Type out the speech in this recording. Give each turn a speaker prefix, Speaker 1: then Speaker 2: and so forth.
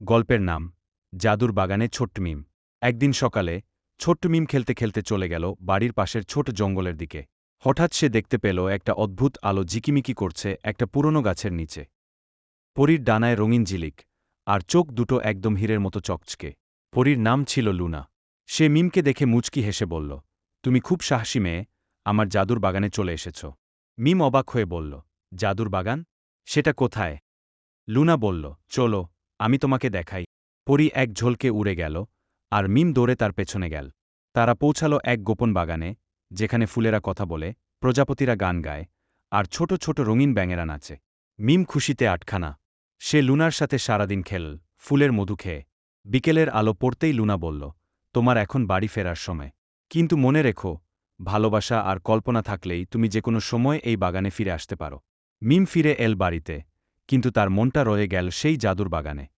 Speaker 1: গল্পের নাম জাদুর বাগানে ছোট্ট মিম। একদিন সকালে ছোট্ট মিম খেলতে খেলতে চলে গেল বাড়ির পাশের ছোট জঙ্গলের দিকে। হঠাৎ সে দেখতে পেল একটা অদ্ভুত আলো ঝিকিমিকি করছে একটা পুরনো গাছের নিচে। পরীর ডানায় রঙিন ঝিলিক, আর চোখ দুটো একদম হীরের মতো চকচকে। পরীর নাম ছিল লুনা। সে মিমকে দেখে মুচকি হেসে বলল, তুমি খুব সাহসী মেয়ে, আমার জাদুর বাগানে চলে এসেছ। মিম অবাক হয়ে বলল, জাদুর বাগান? সেটা কোথায়? লুনা বলল, চলো, আমি তোমাকে দেখাই। পরী এক ঝলকে উড়ে গেল, আর মিম দৌড়ে তার পেছনে গেল। তারা পৌঁছাল এক গোপন বাগানে, যেখানে ফুলেরা কথা বলে, প্রজাপতিরা গান গায়, আর ছোট ছোট রঙিন ব্যাঙেরা নাচে। মিম খুশিতে আটখানা। সে লুনার সাথে সারাদিন খেল, ফুলের মধু খেয়ে। বিকেলের আলো পড়তেই লুনা বলল, তোমার এখন বাড়ি ফেরার সময়। কিন্তু মনে রেখো, ভালোবাসা আর কল্পনা থাকলেই তুমি যে কোনো সময় এই বাগানে ফিরে আসতে পারো। মিম ফিরে এল বাড়িতে, কিন্তু তার মনটা রয়ে গেল সেই জাদুর বাগানে।